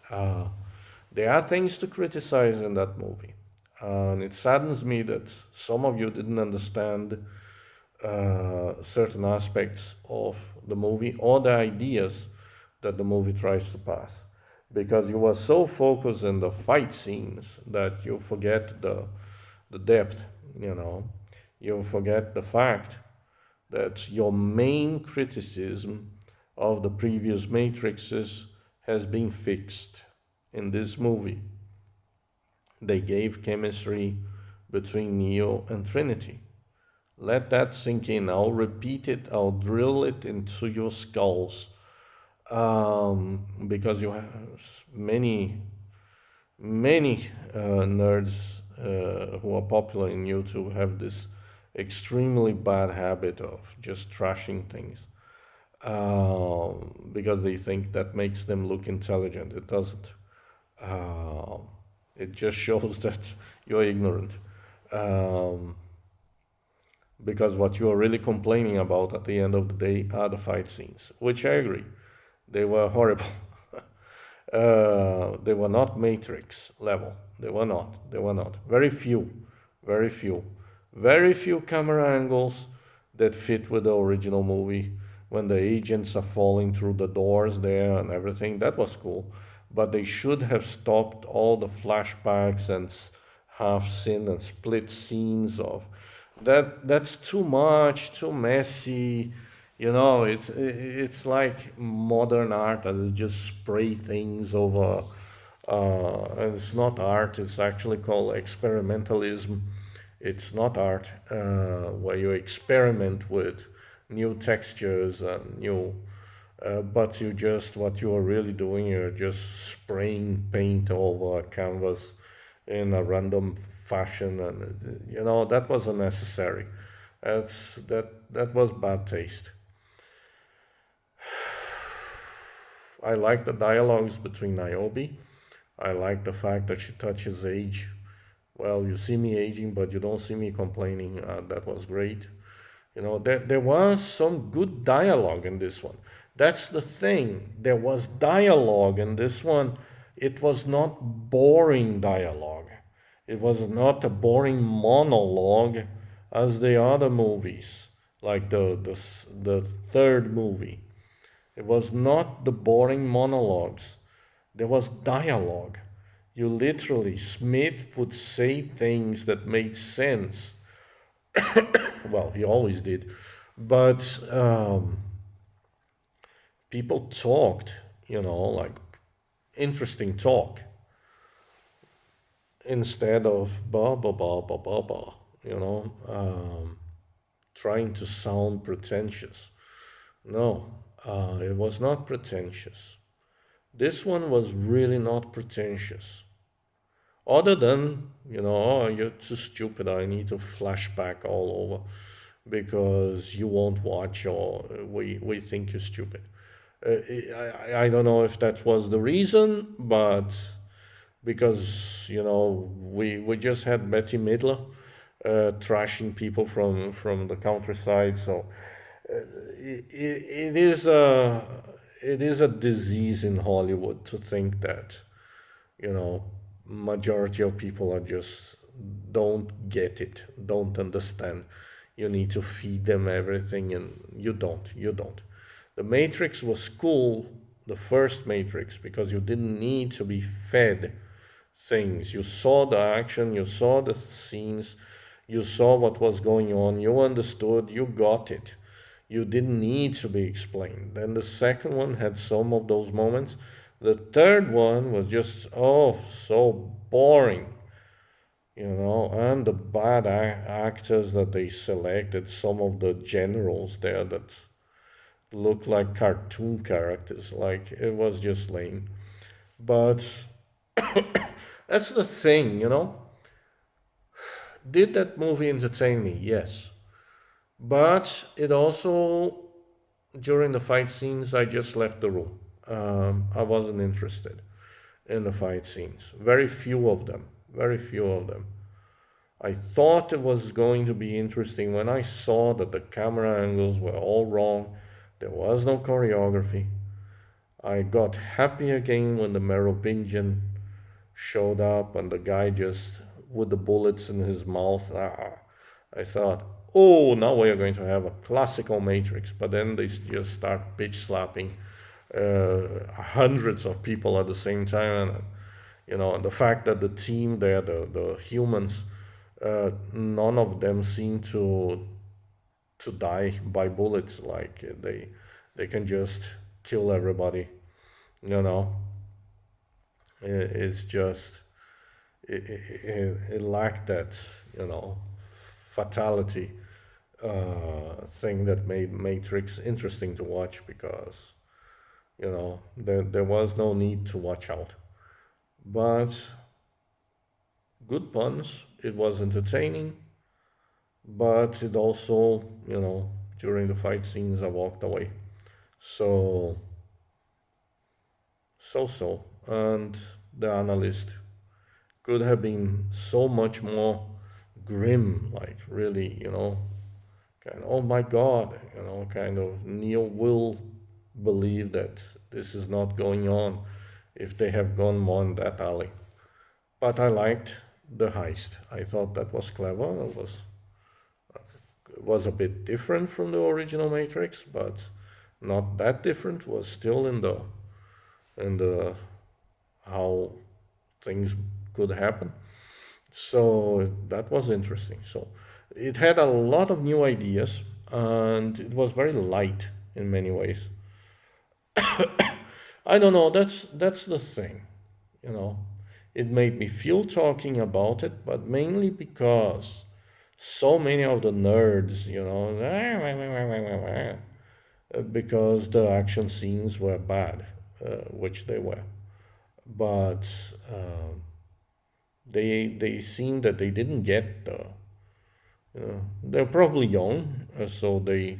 Uh, there are things to criticize in that movie. And it saddens me that some of you didn't understand certain aspects of the movie or the ideas that the movie tries to pass. Because you were so focused in the fight scenes that you forget the depth, you know. You forget the fact that your main criticism of the previous Matrixes has been fixed in this movie. They gave chemistry between Neo and Trinity. Let that sink in. I'll repeat it, I'll drill it into your skulls. Because you have many, many nerds who are popular in YouTube have this extremely bad habit of just trashing things because they think that makes them look intelligent. It doesn't. Um, it just shows that you're ignorant. Um, because what you are really complaining about at the end of the day are the fight scenes, which I agree. They were horrible. They were not Matrix level. They were not. They were not. Very few. Very few. Very few camera angles that fit with the original movie. When the agents are falling through the doors there and everything, that was cool. But they should have stopped all the flashbacks and half scene and split scenes of that. That's too much, too messy. It's like modern art that is just spray things over. And it's not art. It's actually called experimentalism. It's not art where you experiment with new textures and new. But what you are really doing, you're just spraying paint over a canvas in a random fashion, and that was unnecessary. That was bad taste. I like the dialogues between Niobe. I like the fact that she touches age. Well, you see me aging, but you don't see me complaining. That was great. There was some good dialogue in this one. That's the thing. There was dialogue in this one. It was not boring dialogue. It was not a boring monologue as the other movies, like the third movie. It was not the boring monologues. There was dialogue. You literally, Smith would say things that made sense. Well, he always did. But people talked, like interesting talk instead of ba ba ba ba ba ba, trying to sound pretentious. No, it was not pretentious. This one was really not pretentious. Other than, oh, you're too stupid, I need to flashback all over because you won't watch, or we think you're stupid. I don't know if that was the reason, but because, we just had Betty Midler trashing people from the countryside. So it is a disease in Hollywood to think that, you know, majority of people are just don't get it, don't understand. You need to feed them everything, and you don't. The Matrix was cool, the first Matrix, because you didn't need to be fed things. You saw the action, you saw the scenes, you saw what was going on, you understood, you got it. You didn't need to be explained. Then the second one had some of those moments. The third one was just, oh, so boring, and the bad actors that they selected, some of the generals there that looked like cartoon characters, like it was just lame. But that's the thing, Did that movie entertain me? Yes. But it also, during the fight scenes, I just left the room. I wasn't interested in the fight scenes. Very few of them. Very few of them. I thought it was going to be interesting when I saw that the camera angles were all wrong. There was no choreography. I got happy again when the Merovingian showed up and the guy just with the bullets in his mouth. I thought, oh, now we are going to have a classical Matrix. But then they just start bitch slapping hundreds of people at the same time. And, and the fact that the team there, the humans, none of them seem to die by bullets. Like they can just kill everybody. You know, it's just it lacked that, fatality thing that made Matrix interesting to watch because, there was no need to watch out. But good puns, it was entertaining, but it also, during the fight scenes, I walked away. So, so. And the analyst could have been so much more grim, like really, kind of, oh my God, kind of Neo will believe that this is not going on if they have gone more in that alley. But I liked the heist. I thought that was clever. It was a bit different from the original Matrix, but not that different. Was still in the how things could happen. So that was interesting. So it had a lot of new ideas and it was very light in many ways. I don't know, that's the thing, you know. It made me feel talking about it, but mainly because so many of the nerds, because the action scenes were bad, which they were. But they seemed that they didn't get they're probably young, so they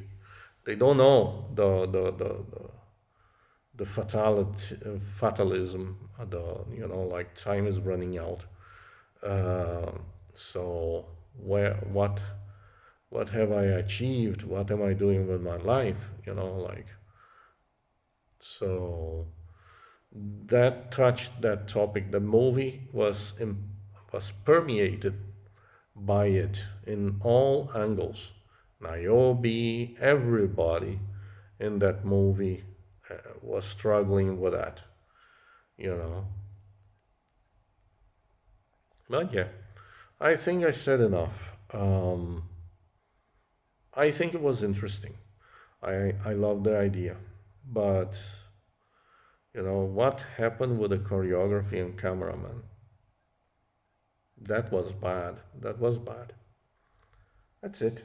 don't know the fatalism, the like time is running out. Uh, so what have I achieved? What am I doing with my life? Like so that touched that topic. The movie was permeated by it in all angles. Niobe, everybody in that movie was struggling with that, you know. But yeah, I think I said enough. I think it was interesting. I love the idea, but what happened with the choreography and cameraman? That was bad. That was bad. That's it.